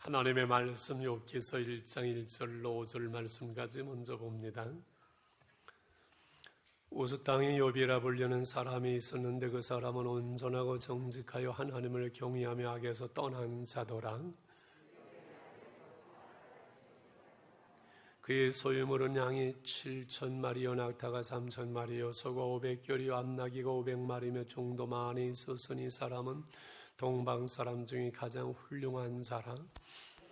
하나님의 말씀 욥기서 1장 1절로 5절 말씀까지 먼저 봅니다. 우스 땅에 욥이라 불리는 사람이 있었는데 그 사람은 온전하고 정직하여 하나님을 경외하며 악에서 떠난 자더라. 그의 소유물은 양이 7,000마리요 낙타가 3,000마리요 소가 500결이요 암나귀가 500마리며 종도 많이 있었으니 사람은 동방 사람 중에 가장 훌륭한 사람.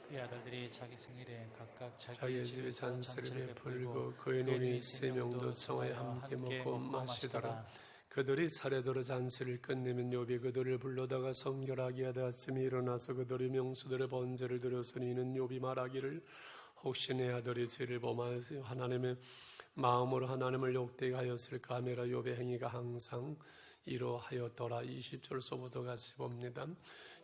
그의 아들들이 자기 생일에 각각 자기 집에 잔치를 베풀고 그의 눈이 3명도 청하에 함께 먹고 마시더라. 그들이 차례대로 잔치를 끝내면 욥이 그들을 불러다가 성결하게 하다 아침에 일어나서 그들의 명수들의 번제를 드렸으니 이는 욥이 말하기를 혹시 내 아들이 죄를 범하여서 하나님의 마음으로 하나님을 욕되게 하였을까 하매라. 욥의 행위가 항상 이러하였더라. 20절서부터 같이 봅니다.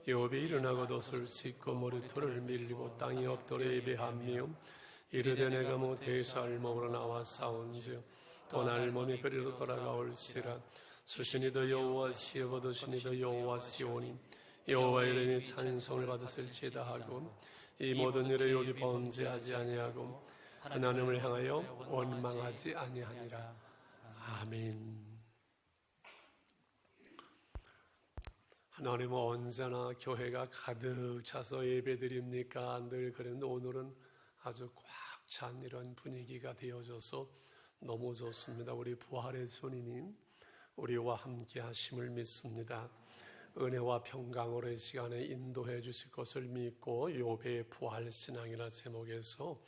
욥이 일어나고 옷을 찢고 머리털을 밀리고 땅이 엎드려 예배하며 이르되 내가 모태에서 알몸으로 나와 싸운지요 또 날 몸이 그리로 돌아가올시라. 수신이도 여호와 시에버도 신이도 여호와 시오니 여호와 이름이 찬송을 받았을지다 하고 이 모든 일에 욥이 범죄하지 아니하고 하나님을 향하여 원망하지 아니하니라. 아멘. 하나님은 언제나 교회가 가득 차서 예배드립니까? 늘 그랬는데 오늘은 아주 꽉 찬 이런 분위기가 되어져서 너무 좋습니다. 우리 부활의 주님 우리와 함께 하심을 믿습니다. 은혜와 평강으로 이 시간에 인도해 주실 것을 믿고 욥의 부활신앙이라는 제목에서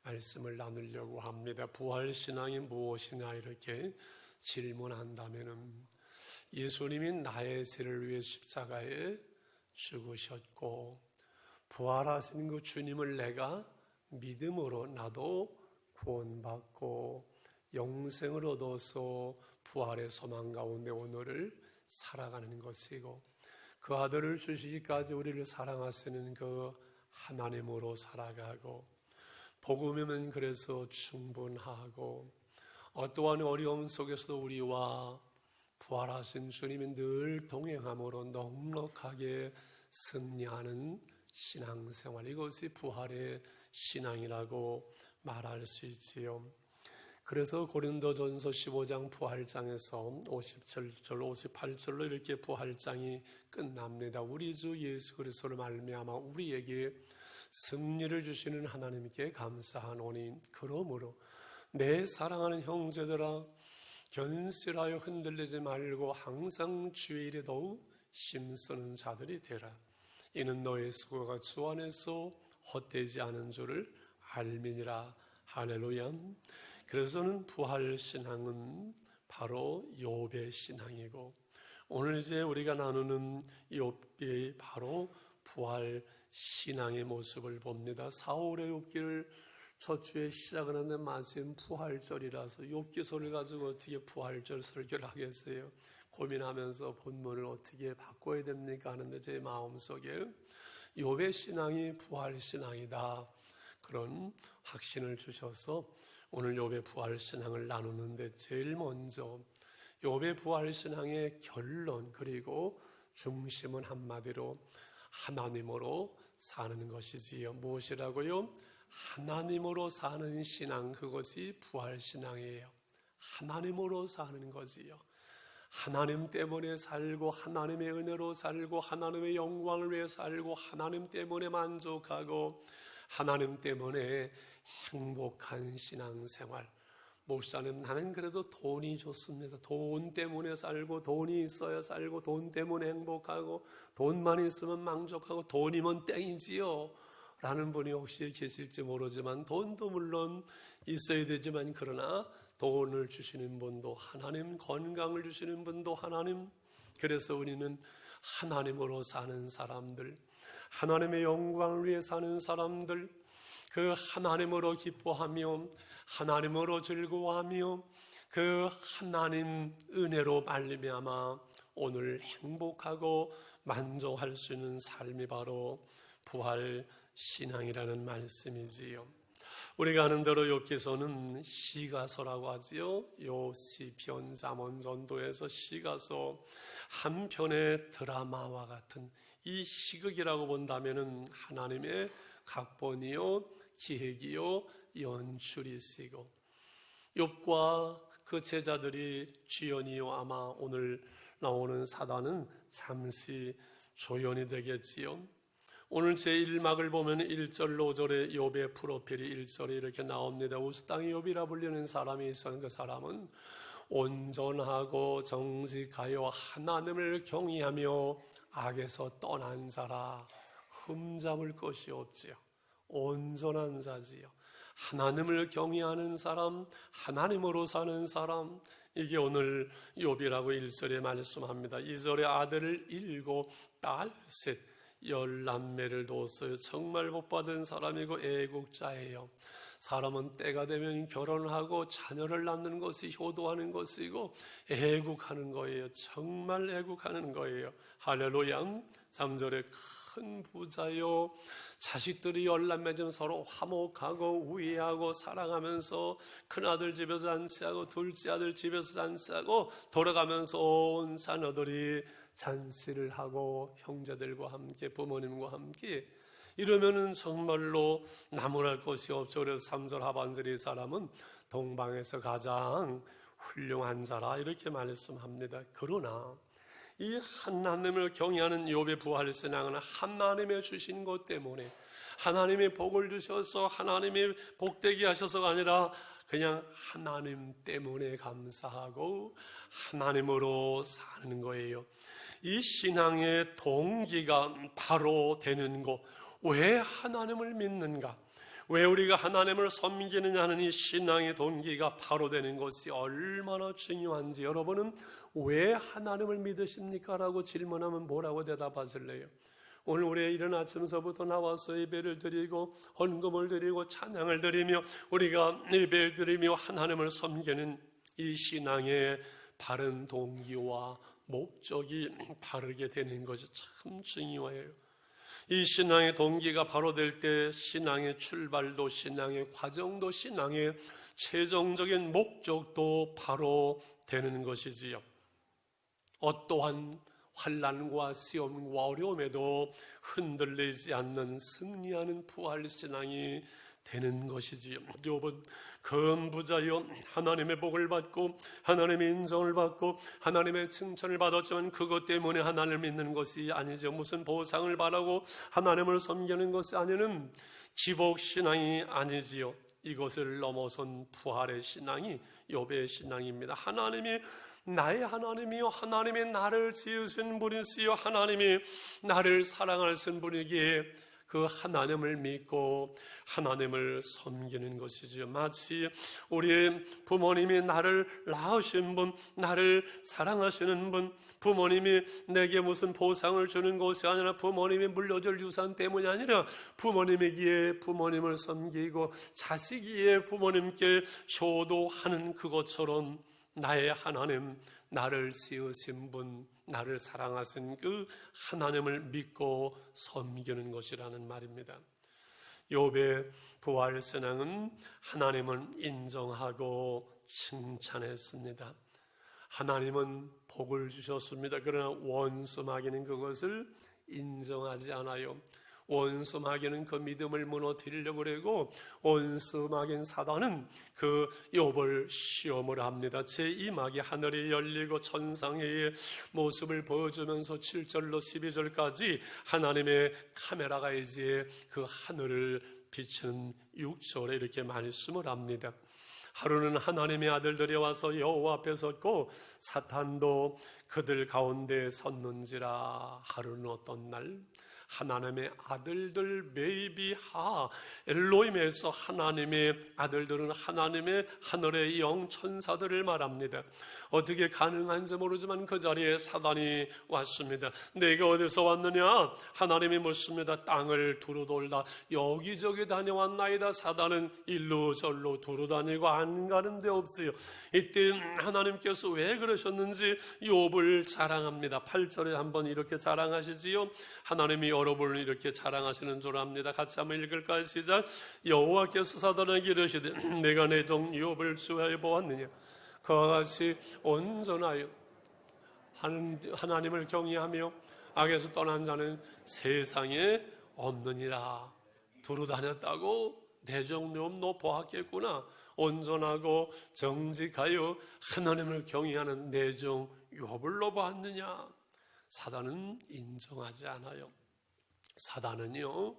말씀을 나누려고 합니다. 부활신앙이 무엇이냐 이렇게 질문한다면은 예수님이 나의 죄를 위해 십자가에 죽으셨고 부활하신 그 주님을 내가 믿음으로 나도 구원받고 영생을 얻어서 부활의 소망 가운데 오늘을 살아가는 것이고 그 아들을 주시기까지 우리를 사랑하시는 그 하나님으로 살아가고 복음이면 그래서 충분하고 어떠한 어려움 속에서도 우리와 부활하신 주님이 늘 동행함으로 넉넉하게 승리하는 신앙생활, 이것이 부활의 신앙이라고 말할 수 있지요. 그래서 고린도전서 15장 부활장에서 57절 58절로 이렇게 부활장이 끝납니다. 우리 주 예수 그리스도를 말미암아 우리에게 승리를 주시는 하나님께 감사하노니 그러므로 내 사랑하는 형제들아 견실하여 흔들리지 말고 항상 주의 일에 더욱 힘쓰는 자들이 되라. 이는 너의 수고가 주 안에서 헛되지 않은 줄을 알미니라. 할렐루야. 그래서 저는 부활신앙은 바로 욥의 신앙이고 오늘 이제 우리가 나누는 욥이 바로 부활신앙의 모습을 봅니다. 4월의 욥기를 첫 주에 시작을 하는데 마침 부활절이라서 욥기서를 가지고 어떻게 부활절 설교를 하겠어요? 고민하면서 본문을 어떻게 바꿔야 됩니까 하는데 제 마음속에 욥의 신앙이 부활신앙이다 그런 확신을 주셔서 오늘 욥의 부활신앙을 나누는데 제일 먼저 욥의 부활신앙의 결론 그리고 중심은 한마디로 하나님으로 사는 것이지요. 무엇이라고요? 하나님으로 사는 신앙, 그것이 부활신앙이에요. 하나님으로 사는 거지요. 하나님 때문에 살고 하나님의 은혜로 살고 하나님의 영광을 위해 살고 하나님 때문에 만족하고 하나님 때문에 행복한 신앙생활. 목사님 나는 그래도 돈이 좋습니다. 돈 때문에 살고 돈이 있어야 살고 돈 때문에 행복하고 돈만 있으면 만족하고 돈이면 땡이지요 라는 분이 혹시 계실지 모르지만 돈도 물론 있어야 되지만 그러나 돈을 주시는 분도 하나님, 건강을 주시는 분도 하나님. 그래서 우리는 하나님으로 사는 사람들, 하나님의 영광을 위해 사는 사람들, 그 하나님으로 기뻐하며 하나님으로 즐거워하며 그 하나님 은혜로 말미암아 오늘 행복하고 만족할 수 있는 삶이 바로 부활 신앙이라는 말씀이지요. 우리가 아는 대로 욥기서는 시가서라고 하지요. 시편, 잠언, 전도에서 시가서 한 편의 드라마와 같은 이 희극이라고 본다면은 하나님의 각본이요, 기획이요, 연출이시고, 욥과 그 제자들이 주연이요, 아마 오늘 나오는 사단은 잠시 조연이 되겠지요. 오늘 제1막을 보면 1절 5절에 욥의 프로필이 1절에 이렇게 나옵니다. 우스땅의 욥이라 불리는 사람이 있었는데 그 사람은 온전하고 정직하여 하나님을 경외하며 악에서 떠난 자라. 흠잡을 것이 없지요. 온전한 자지요. 하나님을 경외하는 사람, 하나님으로 사는 사람, 이게 오늘 욥이라고 1절에 말씀합니다. 2절에 아들을 7, 딸 3, 10남매를 뒀어요. 정말 복받은 사람이고 애국자예요. 사람은 때가 되면 결혼하고 자녀를 낳는 것이 효도하는 것이고 애국하는 거예요. 정말 애국하는 거예요. 할렐루야. 3절에 큰 부자요. 자식들이 10남매 서로 화목하고 우애하고 사랑하면서 큰아들 집에서 잔치하고 둘째 아들 집에서 잔치하고 돌아가면서 온 자녀들이 잔치를 하고 형제들과 함께 부모님과 함께 이러면은 정말로 나무랄 것이 없죠. 그래서 3절 하반절의 이 사람은 동방에서 가장 훌륭한 자라 이렇게 말씀합니다. 그러나 이 하나님을 경외하는 욥의 부활신앙은 하나님의 주신 것 때문에 하나님의 복을 주셔서 하나님의 복되게 하셔서가 아니라 그냥 하나님 때문에 감사하고 하나님으로 사는 거예요. 이 신앙의 동기가 바로 되는 것, 왜 하나님을 믿는가? 왜 우리가 하나님을 섬기느냐 하는 이 신앙의 동기가 바로 되는 것이 얼마나 중요한지 여러분은 왜 하나님을 믿으십니까? 라고 질문하면 뭐라고 대답하실래요? 오늘 우리 이른 아침서부터 나와서 예배를 드리고 헌금을 드리고 찬양을 드리며 우리가 예배를 드리며 하나님을 섬기는 이 신앙의 바른 동기와 목적이 바르게 되는 것이 참 중요해요. 이 신앙의 동기가 바로 될 때 신앙의 출발도 신앙의 과정도 신앙의 최종적인 목적도 바로 되는 것이지요. 어떠한 환난과 시험과 어려움에도 흔들리지 않는 승리하는 부활신앙이 되는 것이지요. 욥은 금부자여 하나님의 복을 받고 하나님의 인정을 받고 하나님의 칭찬을 받았지만 그것 때문에 하나님을 믿는 것이 아니죠. 무슨 보상을 바라고 하나님을 섬기는 것이 아니는 지복신앙이 아니지요. 이것을 넘어선 부활의 신앙이 욥의 신앙입니다. 하나님이 나의 하나님이요 하나님이 나를 지으신 분이시요 하나님이 나를 사랑하신 분이기에 그 하나님을 믿고 하나님을 섬기는 것이죠. 마치 우리 부모님이 나를 낳으신 분, 나를 사랑하시는 분, 부모님이 내게 무슨 보상을 주는 것이 아니라 부모님이 물려줄 유산 때문이 아니라 부모님이기에 부모님을 섬기고 자식이기에 부모님께 효도하는 그것처럼 나의 하나님, 나를 지으신 분, 나를 사랑하신 그 하나님을 믿고 섬기는 것이라는 말입니다. 욥의 부활신앙은 하나님을 인정하고 칭찬했습니다. 하나님은 복을 주셨습니다. 그러나 원수 마귀는 그것을 인정하지 않아요. 원수 마귀는 그 믿음을 무너뜨리려고 그러고 원수 마귀인 사단은 그 욥을 시험을 합니다. 제2막이 하늘이 열리고 천상의 모습을 보여주면서 7절로 12절까지 하나님의 카메라가 이제 그 하늘을 비추는 6절에 이렇게 말씀을 합니다. 하루는 하나님의 아들들이 와서 여호와 앞에 섰고 사탄도 그들 가운데 섰는지라. 하루는 어떤 날 하나님의 아들들 메이비하 엘로힘에서 하나님의 아들들은 하나님의 하늘의 영 천사들을 말합니다. 어떻게 가능한지 모르지만 그 자리에 사단이 왔습니다. 내가 어디서 왔느냐? 하나님이 묻습니다. 땅을 두루돌다 여기저기 다녀왔나이다. 사단은 일로 절로 두루다니고 안 가는 데 없어요. 이때 하나님께서 왜 그러셨는지 욥을 자랑합니다. 8절에 한번 이렇게 자랑하시지요. 하나님이 여러분을 이렇게 자랑하시는 줄 압니다. 같이 한번 읽을까요? 시작. 여호와께서 사단에게 이르시되 내가 내 종 욥을 주하여 보았느냐? 그와 같이 온전하여 하나님을 경외하며 악에서 떠난 자는 세상에 없느니라. 두루 다녔다고 내정욕 너 보았겠구나. 온전하고 정직하여 하나님을 경외하는 내정 욥을 너 보았느냐? 사단은 인정하지 않아요. 사단은요,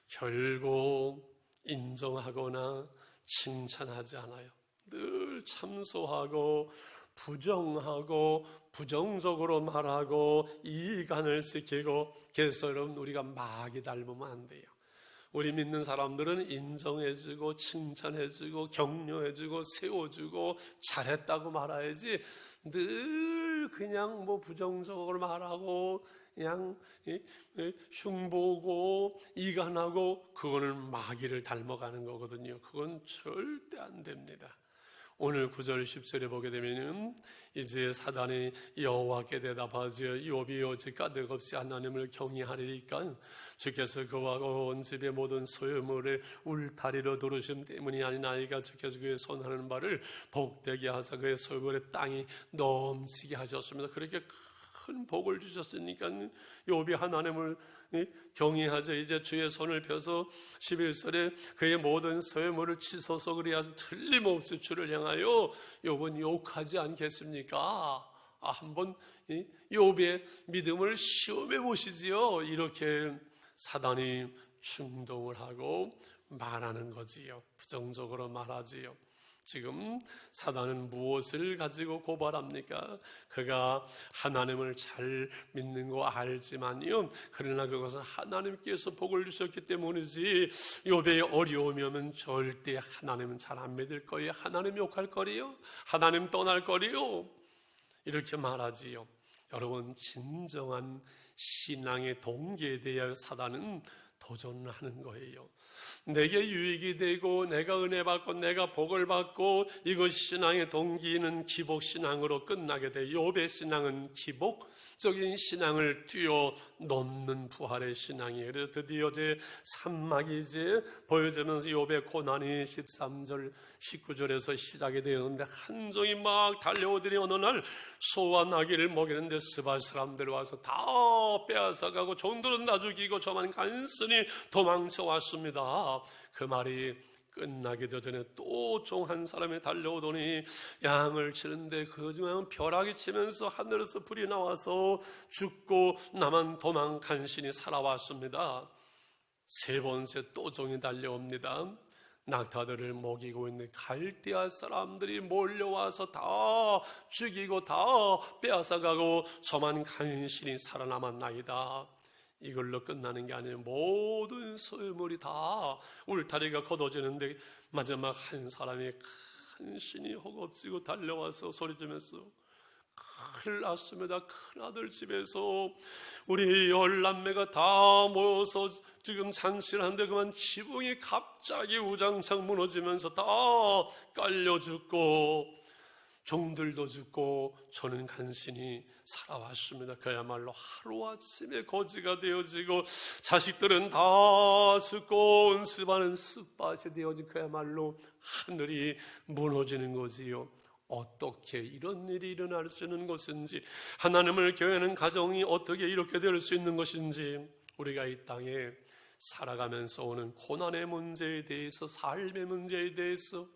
결국 인정하거나 칭찬하지 않아요. 늘 참소하고 부정하고 부정적으로 말하고 이간을 시키고. 그래서 여러분, 우리가 마귀 닮으면 안 돼요. 우리 믿는 사람들은 인정해주고 칭찬해주고 격려해주고 세워주고 잘했다고 말해야지, 늘 그냥 뭐 부정적으로 말하고 그냥 흉보고 이간하고, 그거는 마귀를 닮아가는 거거든요. 그건 절대 안 됩니다. 오늘 9절 10절에 보게 되면 이제 사단이 여호와께 대답하죠. 욥이 오직 까닭없이 하나님을 경외하리니까 주께서 그와 온 집의 모든 소유물을 울타리로 두르심 때문이 아니나이가 주께서 그의 손하는 바를 복되게 하사 그의 소유물의 땅이 넘치게 하셨습니다. 그렇게 큰 복을 주셨으니까 욥이 하나님을 경외하죠. 이제 주의 손을 펴서 11절에 그의 모든 소유물을 치소서 그리하여 틀림없이 주를 향하여 욥은 욕하지 않겠습니까? 한번 욥의 믿음을 시험해 보시지요. 이렇게 사단이 충동을 하고 말하는 거지요. 부정적으로 말하지요. 지금 사단은 무엇을 가지고 고발합니까? 그가 하나님을 잘 믿는 거 알지만요, 그러나 그것은 하나님께서 복을 주셨기 때문이지, 욥의 어려움이 오면 절대 하나님은 잘 안 믿을 거예요. 하나님 욕할 거리요? 하나님 떠날 거리요? 이렇게 말하지요. 여러분, 진정한 신앙의 동기에 대하여 사단은 도전하는 거예요. 내게 유익이 되고 내가 은혜 받고 내가 복을 받고, 이것 신앙의 동기는 기복신앙으로 끝나게 돼. 욥의 신앙은 기복적인 신앙을 뛰어넘는 부활의 신앙이에요. 그래서 드디어 제 산막이 이제 보여지면서 욥의 고난이 13절 19절에서 시작이 되었는데, 한 종이 막 달려오더니 어느 날 소와 나귀를 먹이는데 스바 사람들 와서 다 빼앗아가고 종들은 다 죽이고 저만 간신히 도망쳐 왔습니다. 그 말이 끝나기도 전에 또 종 한 사람이 달려오더니 양을 치는데 그중에 벼락이 치면서 하늘에서 불이 나와서 죽고 나만 도망 간신히 살아왔습니다. 세 번째 또 종이 달려옵니다. 낙타들을 먹이고 있는 갈대아 사람들이 몰려와서 다 죽이고 다 빼앗아가고 저만 간신히 살아남았나이다. 이걸로 끝나는 게 아니에요. 모든 소유물이 다 울타리가 걷어지는데 마지막 한 사람이 간신히 허겁지고 달려와서 소리지면서 큰일 났습니다. 큰아들 집에서 우리 10남매가 다 모여서 지금 잔치를 하는데 그만 지붕이 갑자기 우장창 무너지면서 다 깔려 죽고 종들도 죽고 저는 간신히 살아왔습니다. 그야말로 하루아침에 거지가 되어지고 자식들은 다 죽고 온 집안은 쑥밭이 되어진 그야말로 하늘이 무너지는 거지요. 어떻게 이런 일이 일어날 수 있는 것인지, 하나님을 교회하는 가정이 어떻게 이렇게 될 수 있는 것인지, 우리가 이 땅에 살아가면서 오는 고난의 문제에 대해서, 삶의 문제에 대해서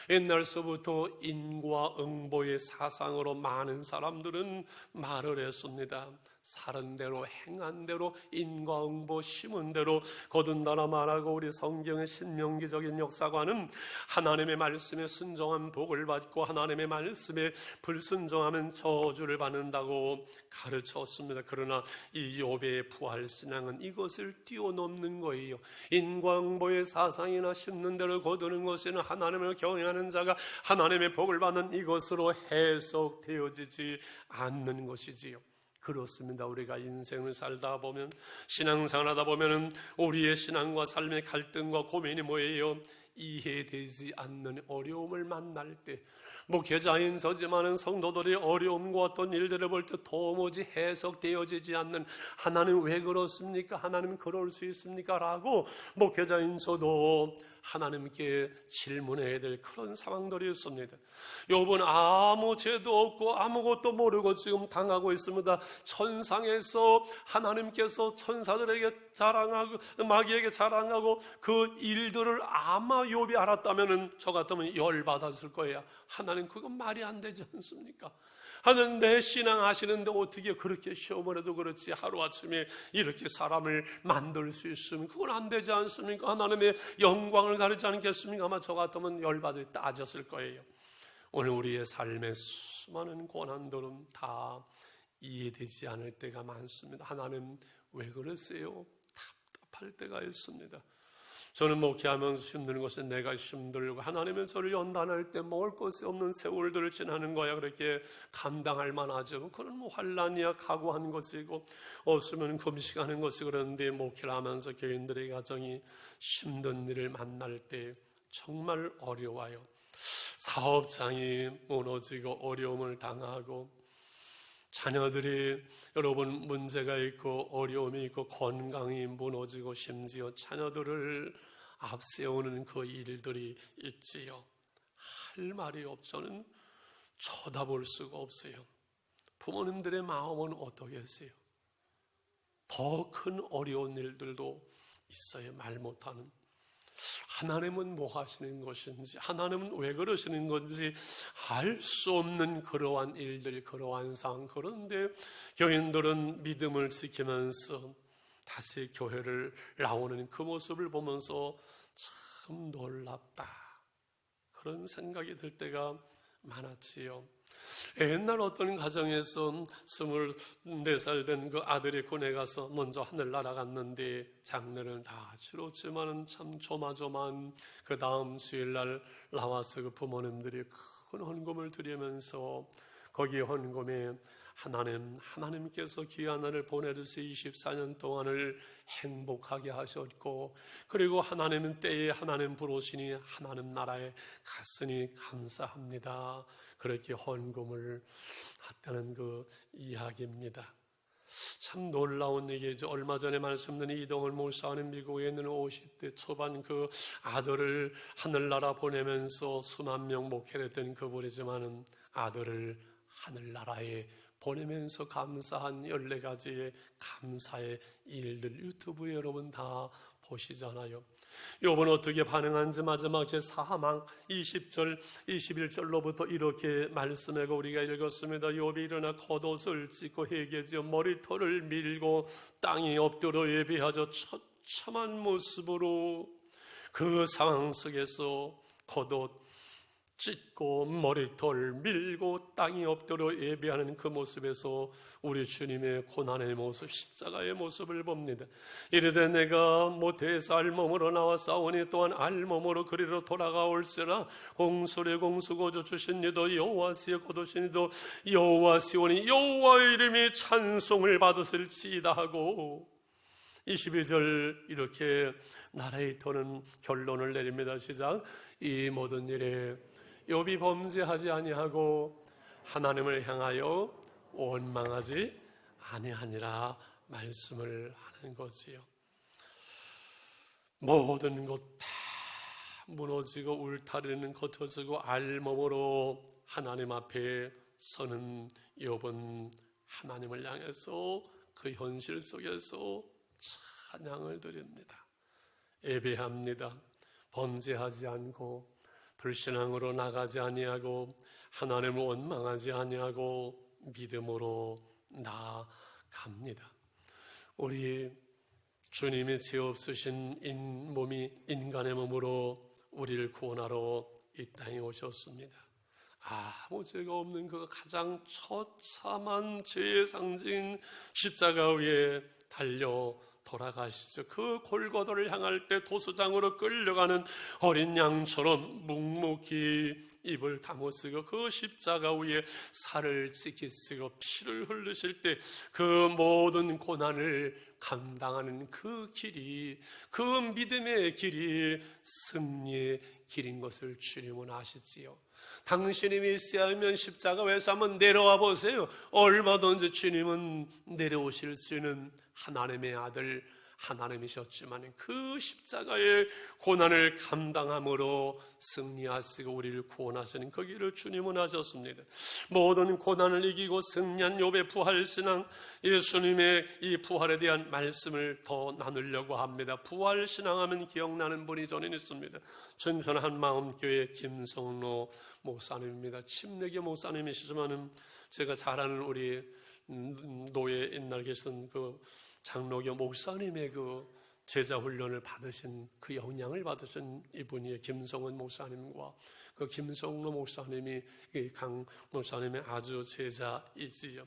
옛날서부터 인과응보의 사상으로 많은 사람들은 말을 했습니다. 살은 대로 행한 대로 인과응보 심은 대로 거둔다라 말하고, 우리 성경의 신명기적인 역사관은 하나님의 말씀에 순종한 복을 받고 하나님의 말씀에 불순종하면 저주를 받는다고 가르쳤습니다. 그러나 이 욥의 부활신앙은 이것을 뛰어넘는 거예요. 인과응보의 사상이나 심는 대로 거두는 것에는 하나님을 경외하는 자가 하나님의 복을 받는 이것으로 해석되어지지 않는 것이지요. 그렇습니다. 우리가 인생을 살다 보면, 신앙생활 하다 보면 우리의 신앙과 삶의 갈등과 고민이 뭐예요? 이해되지 않는 어려움을 만날 때, 목회자인 저지만은 성도들이 어려움과 어떤 일들을 볼 때 도무지 해석되어지지 않는, 하나님 왜 그렇습니까? 하나님 그럴 수 있습니까? 라고 목회자인 저도 하나님께 질문해야 될 그런 상황들이 있습니다. 욥은 아무 죄도 없고 아무것도 모르고 지금 당하고 있습니다. 천상에서 하나님께서 천사들에게 자랑하고 마귀에게 자랑하고 그 일들을 아마 욥이 알았다면 저 같으면 열받았을 거예요. 하나님 그건 말이 안 되지 않습니까? 하나님 내 신앙 아시는데 어떻게 그렇게 시험을 해도 그렇지 하루아침에 이렇게 사람을 만들 수 있으면 그건 안 되지 않습니까? 하나님의 영광을 가리지 않겠습니까? 아마 저 같으면 열받을 따졌을 거예요. 오늘 우리의 삶의 수많은 고난들은 다 이해되지 않을 때가 많습니다. 하나님 왜 그러세요? 답답할 때가 있습니다. 저는 목회하면서 힘든 것은 내가 힘들고 하나님은 저를 연단할 때 먹을 것이 없는 세월들을 지나는 거야 그렇게 감당할 만하죠. 그런 환난이야 각오한 것이고 없으면 금식하는 것이 그런데 목회를 하면서 교인들의 가정이 힘든 일을 만날 때 정말 어려워요. 사업장이 무너지고 어려움을 당하고 자녀들이 여러분 문제가 있고 어려움이 있고 건강이 무너지고 심지어 자녀들을 앞세우는 그 일들이 있지요. 할 말이 없어는 쳐다볼 수가 없어요. 부모님들의 마음은 어떠겠어요? 더 큰 어려운 일들도 있어요. 말 못하는. 하나님은 뭐 하시는 것인지, 하나님은 왜 그러시는 건지 알 수 없는 그러한 일들, 그러한 상황. 그런데 교인들은 믿음을 지키면서 다시 교회를 나오는 그 모습을 보면서 참 놀랍다, 그런 생각이 들 때가 많았지요. 옛날 어떤 가정에서 24살 된 그 아들이 군에 가서 먼저 하늘나라 갔는데 장례를 다 치렀지만 참 조마조마한 그 다음 주일날 나와서 그 부모님들이 큰 헌금을 드리면서 거기 헌금에 하나님께서 귀한 날을 보내주셔서 24년 동안을 행복하게 하셨고 그리고 하나님은 때에 하나님 부르시니 하나님 나라에 갔으니 감사합니다. 그렇게 헌금을 했다는 그 이야기입니다. 참 놀라운 얘기죠. 얼마 전에 말씀드린 이동을 목사하는 미국에 있는 50대 초반 그 아들을 하늘나라 보내면서 수만 명 목회를 했던 그분이지만은 아들을 하늘나라에 보내면서 감사한 14가지의 감사의 일들 유튜브에 여러분 다 보시잖아요. 욥은 어떻게 반응한지 마지막 제4항 20절 21절로부터 이렇게 말씀하고 우리가 읽었습니다. 욥이 일어나 겉옷을 찢고 회개지어 머리털을 밀고 땅이 엎드려 예배하죠. 처참한 모습으로 그 상황 속에서 겉옷 찢고 머리털 밀고 땅이 엎드려 예배하는 그 모습에서 우리 주님의 고난의 모습, 십자가의 모습을 봅니다. 이르되 내가 모태에서 알몸으로 나와 싸우니 또한 알몸으로 그리로 돌아가올세라. 공술의 공수고조 주신 이도 여호와시의 거두신 이도 여호와시오니 여호와의 이름이 찬송을 받으실지이다 하고 22절 이렇게 나라의 터는 결론을 내립니다. 시작. 이 모든 일에 욥이 범죄하지 아니하고 하나님을 향하여 원망하지 아니하니라 말씀을 하는 거지요. 모든 것 다 무너지고 울타리는 겉어지고 알몸으로 하나님 앞에 서는 욥은 하나님을 향해서 그 현실 속에서 찬양을 드립니다. 예배합니다. 범죄하지 않고 불신앙으로 나가지 아니하고 하나님을 원망하지 아니하고 믿음으로 나아갑니다. 우리 주님이 죄 없으신 인간의 몸으로 우리를 구원하러 이 땅에 오셨습니다. 아무 죄가 없는 그 가장 처참한 죄의 상징 십자가 위에 달려 돌아가시죠. 그 골고다를 향할 때 도수장으로 끌려가는 어린 양처럼 묵묵히 입을 다무쓰고 그 십자가 위에 살을 찢기시고 피를 흘리실 때 그 모든 고난을 감당하는 그 길이, 그 믿음의 길이 승리의 길인 것을 주님은 아시지요. 당신이 메시아이면 십자가 위에서 한번 내려와 보세요. 얼마든지 주님은 내려오실 수 있는 하나님의 아들, 하나님이셨지만 그 십자가의 고난을 감당함으로 승리하시고 우리를 구원하시는 그 길을 주님은 하셨습니다. 모든 고난을 이기고 승리한 욥의 부활신앙, 예수님의 이 부활에 대한 말씀을 더 나누려고 합니다. 부활신앙하면 기억나는 분이 저는 있습니다. 전선 한마음교회 김성로 목사님입니다. 침례교 목사님이시지만은 제가 잘 아는 우리 노예 옛날 계신 그 장로교 목사님의 그 제자 훈련을 받으신 그 영향을 받으신 이분이 김성원 목사님과 그 김성로 목사님이 강 목사님의 아주 제자이지요.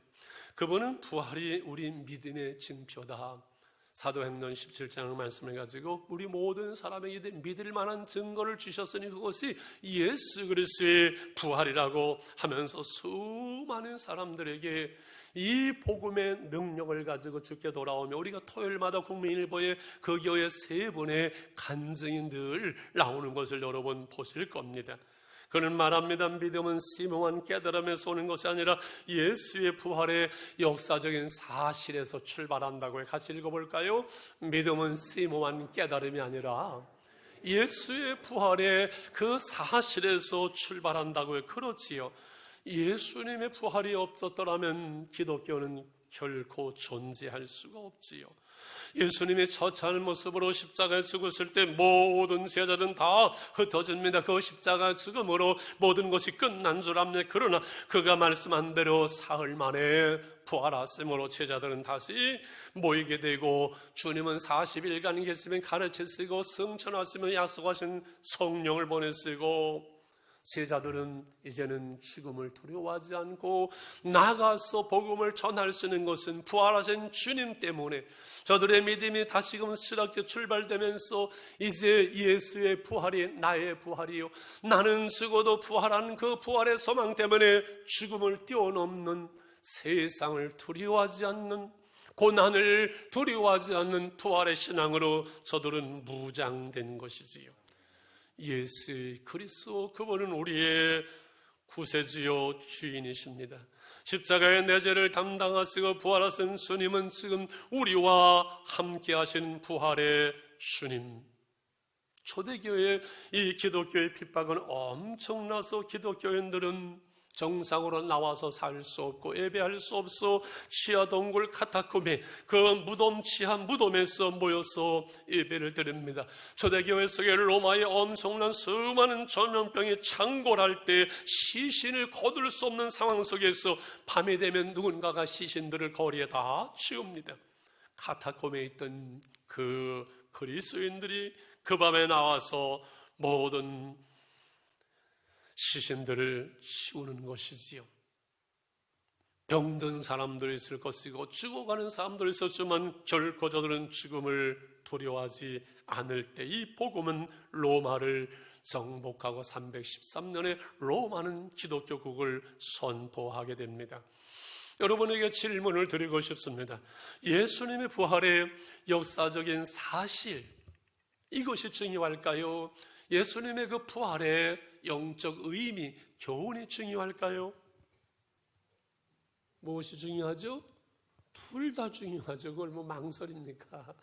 그분은 부활이 우리 믿음의 징표다. 사도행전 17장 말씀을 가지고 우리 모든 사람에게 믿을 만한 증거를 주셨으니 그것이 예수 그리스도의 부활이라고 하면서 수많은 사람들에게 이 복음의 능력을 가지고 주께 돌아오며 우리가 토요일마다 국민일보에 그 교회 3분의 간증이 늘 나오는 것을 여러분 보실 겁니다. 그는 말합니다. 믿음은 심오한 깨달음에서 오는 것이 아니라 예수의 부활의 역사적인 사실에서 출발한다고요. 같이 읽어볼까요? 믿음은 심오한 깨달음이 아니라 예수의 부활의 그 사실에서 출발한다고요. 그렇지요. 예수님의 부활이 없었더라면 기독교는 결코 존재할 수가 없지요. 예수님의 처참한 모습으로 십자가에 죽었을 때 모든 제자들은 다 흩어집니다. 그 십자가 죽음으로 모든 것이 끝난 줄 압니다. 그러나 그가 말씀한 대로 사흘 만에 부활하심으로 제자들은 다시 모이게 되고 주님은 40일간 계시면 가르치시고 승천하시면 약속하신 성령을 보내시고 제자들은 이제는 죽음을 두려워하지 않고 나가서 복음을 전할 수 있는 것은 부활하신 주님 때문에 저들의 믿음이 다시금 새롭게 출발되면서 이제 예수의 부활이 나의 부활이요, 나는 죽어도 부활한 그 부활의 소망 때문에 죽음을 뛰어넘는, 세상을 두려워하지 않는, 고난을 두려워하지 않는 부활의 신앙으로 저들은 무장된 것이지요. 예수 그리스도, 그분은 우리의 구세주요 주인이십니다. 십자가의 내 죄를 담당하시고 부활하신 주님은 지금 우리와 함께 하시는 부활의 주님. 초대교회 이 기독교의 핍박은 엄청나서 기독교인들은 정상으로 나와서 살 수 없고 예배할 수 없어 지하 동굴 카타콤에 그 무덤 지하 무덤에서 모여서 예배를 드립니다. 초대교회 속에 로마의 엄청난 수많은 전염병이 창궐할 때 시신을 거둘 수 없는 상황 속에서 밤이 되면 누군가가 시신들을 거리에 다 치웁니다. 카타콤에 있던 그 그리스도인들이 그 밤에 나와서 모든 시신들을 치우는 것이지요. 병든 사람들이 있을 것이고 죽어가는 사람들이 있었지만 결코 저들은 죽음을 두려워하지 않을 때 이 복음은 로마를 정복하고 313년에 로마는 기독교국을 선포하게 됩니다. 여러분에게 질문을 드리고 싶습니다. 예수님의 부활의 역사적인 사실, 이것이 중요할까요? 예수님의 그 부활의 영적 의미, 교훈이 중요할까요? 무엇이 중요하죠? 둘 다 중요하죠. 그걸 뭐 망설입니까?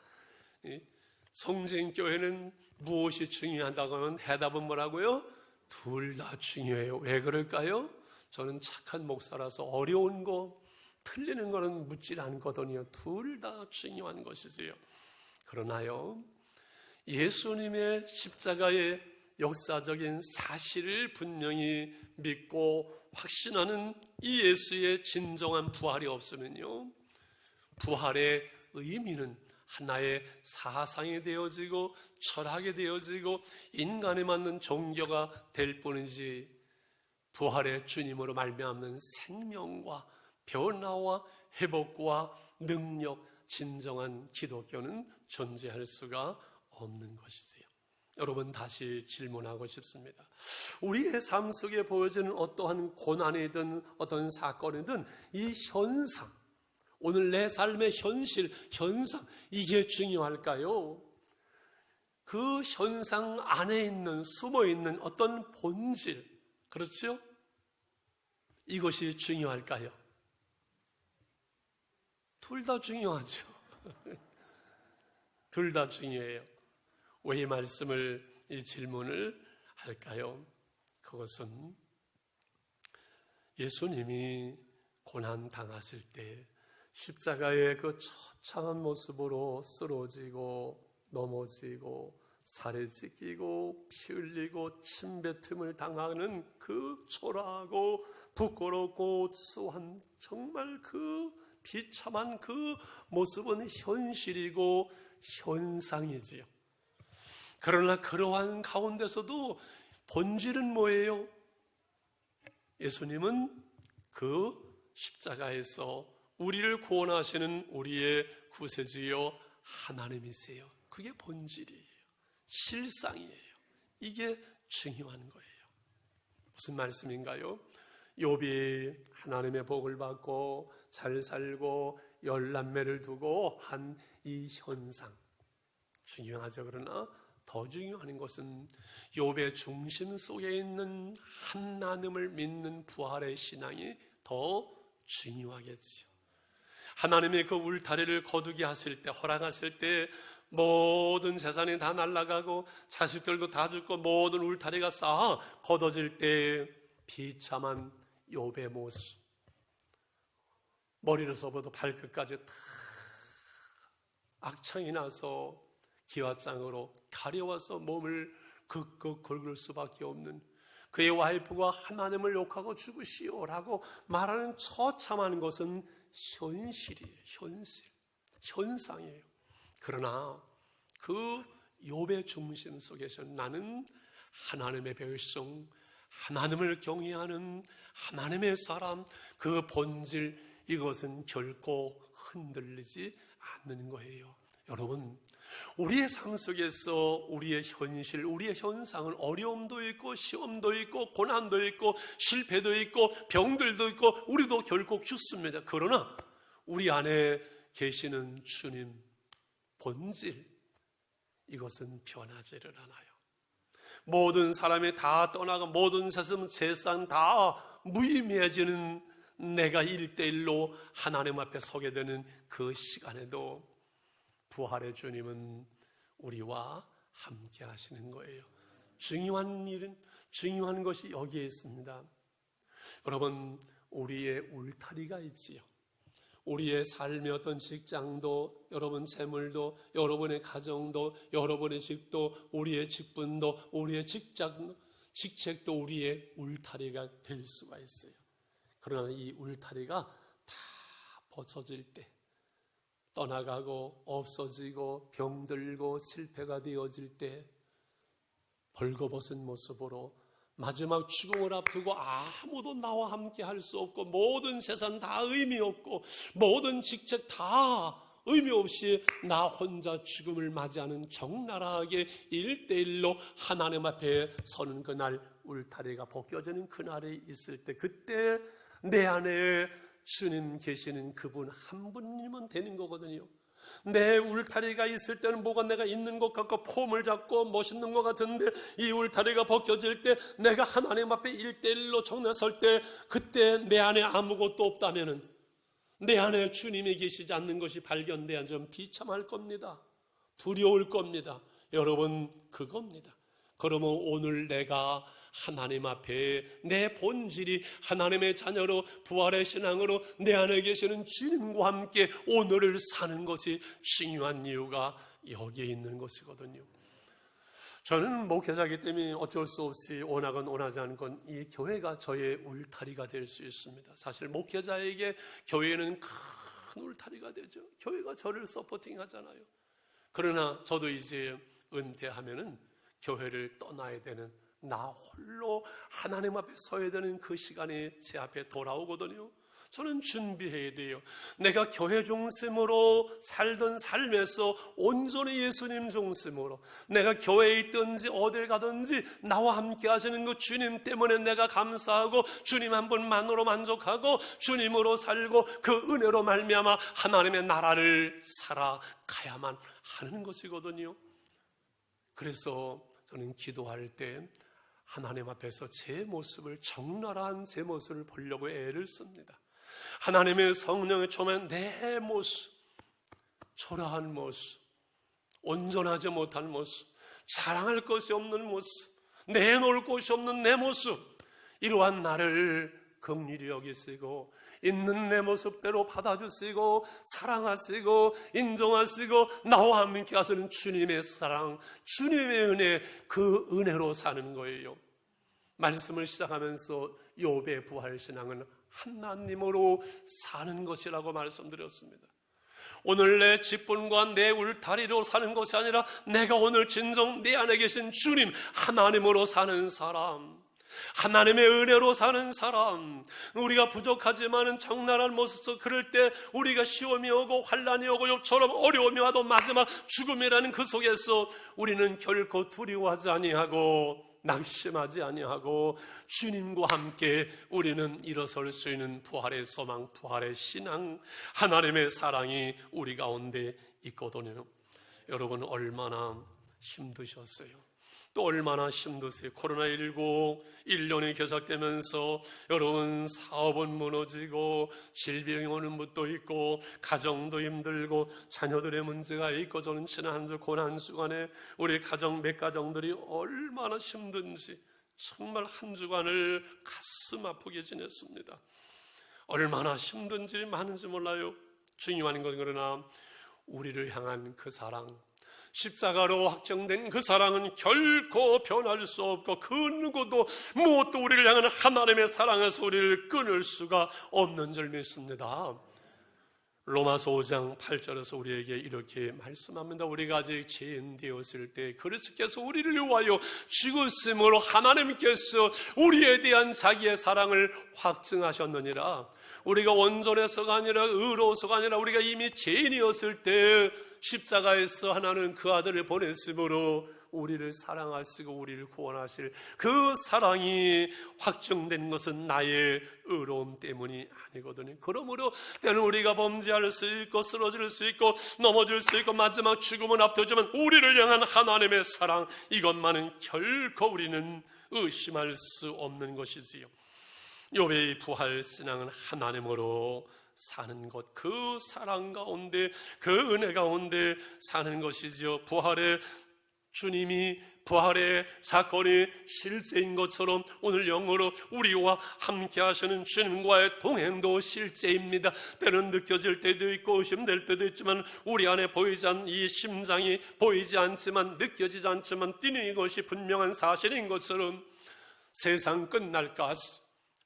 성쟁교회는 무엇이 중요하다고 하면 해답은 뭐라고요? 둘 다 중요해요. 왜 그럴까요? 저는 착한 목사라서 어려운 거, 틀리는 거는 묻질 않거든요. 둘 다 중요한 것이지요. 그러나요, 예수님의 십자가의 역사적인 사실을 분명히 믿고 확신하는 이 예수의 진정한 부활이 없으면요, 부활의 의미는 하나의 사상이 되어지고 철학이 되어지고 인간에 맞는 종교가 될 뿐이지 부활의 주님으로 말미암는 생명과 변화와 회복과 능력, 진정한 기독교는 존재할 수가 없는 것이지요. 여러분, 다시 질문하고 싶습니다. 우리의 삶 속에 보여지는 어떠한 고난이든 어떤 사건이든 이 현상, 오늘 내 삶의 현실, 현상, 이게 중요할까요? 그 현상 안에 있는, 숨어 있는 어떤 본질, 그렇죠? 이것이 중요할까요? 둘 다 중요하죠. 둘 다 중요해요. 왜 이 말씀을, 이 질문을 할까요? 그것은 예수님이 고난 당하실 때 십자가의 그 처참한 모습으로 쓰러지고 넘어지고 살에 찢기고 피 흘리고 침뱉음을 당하는 그 초라하고 부끄럽고 수한 정말 그 비참한 그 모습은 현실이고 현상이지요. 그러나 그러한 가운데서도 본질은 뭐예요? 예수님은 그 십자가에서 우리를 구원하시는 우리의 구세주여 하나님이세요. 그게 본질이에요. 실상이에요. 이게 중요한 거예요. 무슨 말씀인가요? 욥이 하나님의 복을 받고 잘 살고 열남매를 두고 한 이 현상 중요하죠. 그러나 더 중요한 것은 욥의 중심 속에 있는 하나님을 믿는 부활의 신앙이 더 중요하겠지요. 하나님이 그 울타리를 거두게 하실 때, 허락하실 때 모든 재산이 다 날아가고 자식들도 다 죽고 모든 울타리가 쌓아 걷어질 때 비참한 욥의 모습, 머리로서부터 발끝까지 다 악창이 나서 기와장으로 가려워서 몸을 극극 긁을 수밖에 없는 그의 와이프가 하나님을 욕하고 죽으시오라고 말하는 처참한 것은 현실이에요. 현상이에요. 그러나 그 욥의 중심 속에서 나는 하나님의 백성, 하나님을 경외하는 하나님의 사람, 그 본질, 이것은 결코 흔들리지 않는 거예요. 여러분, 우리의 삶 속에서 우리의 현실, 우리의 현상은 어려움도 있고 시험도 있고 고난도 있고 실패도 있고 병들도 있고 우리도 결국 죽습니다. 그러나 우리 안에 계시는 주님 본질, 이것은 변하지를 않아요. 모든 사람이 다 떠나고 모든 재산 다 무의미해지는 내가 1대1로 하나님 앞에 서게 되는 그 시간에도 부활의 주님은 우리와 함께 하시는 거예요. 중요한 것이 여기에 있습니다. 여러분, 우리의 울타리가 있지요. 우리의 삶의 어떤 직장도, 여러분 재물도, 여러분의 가정도, 여러분의 집도, 우리의 직분도, 우리의 직책도 우리의 울타리가 될 수가 있어요. 그러나 이 울타리가 다 벗어질 때, 떠나가고 없어지고 병들고 실패가 되어질 때 벌거벗은 모습으로 마지막 죽음을 앞두고 아무도 나와 함께 할 수 없고 모든 재산 다 의미 없고 모든 직책 다 의미 없이 나 혼자 죽음을 맞이하는 적나라하게 1대1로 하나님 앞에 서는 그날, 울타리가 벗겨지는 그날이 있을 때, 그때 내 안에 주님 계시는 그분 한 분이면 되는 거거든요. 내 울타리가 있을 때는 뭐가 내가 있는 것 같고 폼을 잡고 멋있는 것 같은데, 이 울타리가 벗겨질 때 내가 하나님 앞에 1대1로 정나설 때, 그때 내 안에 아무것도 없다면은, 내 안에 주님이 계시지 않는 것이 발견돼야 좀 비참할 겁니다. 두려울 겁니다. 여러분, 그겁니다. 그러면 오늘 내가 하나님 앞에 내 본질이 하나님의 자녀로 부활의 신앙으로 내 안에 계시는 주님과 함께 오늘을 사는 것이 중요한 이유가 여기에 있는 것이거든요. 저는 목회자이기 때문에 어쩔 수 없이 원하건 원하지 않건 이 교회가 저의 울타리가 될 수 있습니다. 사실 목회자에게 교회는 큰 울타리가 되죠. 교회가 저를 서포팅 하잖아요. 그러나 저도 이제 은퇴하면은 교회를 떠나야 되는, 나 홀로 하나님 앞에 서야 되는 그 시간이 제 앞에 돌아오거든요. 저는 준비해야 돼요. 내가 교회 중심으로 살던 삶에서 온전히 예수님 중심으로, 내가 교회에 있든지 어딜 가든지 나와 함께 하시는 그 주님 때문에 내가 감사하고 주님 한 분만으로 만족하고 주님으로 살고 그 은혜로 말미암아 하나님의 나라를 살아가야만 하는 것이거든요. 그래서 저는 기도할 때 하나님 앞에서 제 모습을, 적나라한 제 모습을 보려고 애를 씁니다. 하나님의 성령의 처음에 내 모습, 초라한 모습, 온전하지 못한 모습, 자랑할 것이 없는 모습, 내놓을 곳이 없는 내 모습, 이러한 나를 긍휼히 여기시고 있는 내 모습대로 받아주시고 사랑하시고 인정하시고 나와 함께 하시는 주님의 사랑, 주님의 은혜, 그 은혜로 사는 거예요. 말씀을 시작하면서 욥의 부활신앙은 하나님으로 사는 것이라고 말씀드렸습니다. 오늘 내 직분과 내 울타리로 사는 것이 아니라 내가 오늘 진정 내 안에 계신 주님 하나님으로 사는 사람, 하나님의 은혜로 사는 사람, 우리가 부족하지만은 적나라한 모습에서 그럴 때 우리가 시험이 오고 환난이 오고 욥처럼 어려움이 와도 마지막 죽음이라는 그 속에서 우리는 결코 두려워하지 아니하고 낙심하지 아니하고 주님과 함께 우리는 일어설 수 있는 부활의 소망, 부활의 신앙, 하나님의 사랑이 우리 가운데 있거든요. 여러분 얼마나 힘드셨어요? 또 얼마나 힘드세요? 코로나19 1년이 계속되면서 여러분 사업은 무너지고 질병이 오는 것도 있고 가정도 힘들고 자녀들의 문제가 있고 저는 지난 한 주 고난 주간에 우리 가정 몇 가정들이 얼마나 힘든지 정말 한 주간을 가슴 아프게 지냈습니다. 얼마나 힘든지 많은지 몰라요. 중요한 건 그러나 우리를 향한 그 사랑, 십자가로 확정된 그 사랑은 결코 변할 수 없고 그 누구도 무엇도 우리를 향하는 하나님의 사랑에서 우리를 끊을 수가 없는 줄 믿습니다. 로마서 5장 8절에서 우리에게 이렇게 말씀합니다. 우리가 아직 죄인 되었을 때 그리스도께서 우리를 위하여 죽으심으로 하나님께서 우리에 대한 자기의 사랑을 확증하셨느니라. 우리가 온전해서가 아니라 의로워서가 아니라 우리가 이미 죄인이었을 때 십자가에서 하나는 그 아들을 보냈으므로 우리를 사랑하시고 우리를 구원하실 그 사랑이 확정된 것은 나의 의로움 때문이 아니거든요. 그러므로 때는 우리가 범죄할 수 있고 쓰러질 수 있고 넘어질 수 있고 마지막 죽음은 앞두지만 우리를 향한 하나님의 사랑, 이것만은 결코 우리는 의심할 수 없는 것이지요. 욥의 부활 신앙은 하나님으로 사는 것, 그 사랑 가운데 그 은혜 가운데 사는 것이죠. 부활의 주님이 부활의 사건이 실제인 것처럼 오늘 영어로 우리와 함께 하시는 주님과의 동행도 실제입니다. 때는 느껴질 때도 있고 의심될 때도 있지만 우리 안에 보이지 않는 이 심장이 보이지 않지만 느껴지지 않지만 뛰는 것이 분명한 사실인 것처럼 세상 끝날까지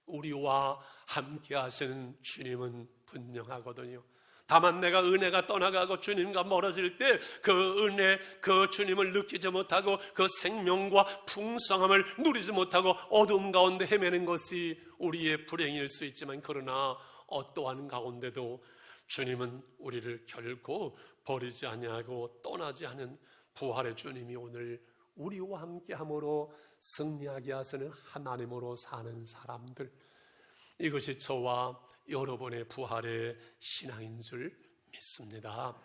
우리와 함께 하시는 주님은 분명하거든요. 다만 내가 은혜가 떠나가고 주님과 멀어질 때 그 은혜, 그 주님을 느끼지 못하고 그 생명과 풍성함을 누리지 못하고 어둠 가운데 헤매는 것이 우리의 불행일 수 있지만 그러나 어떠한 가운데도 주님은 우리를 결코 버리지 아니하고 떠나지 않은 부활의 주님이 오늘 우리와 함께함으로 승리하게 하시는 하나님으로 사는 사람들, 이것이 저와 여러분의 부활의 신앙인 줄 믿습니다.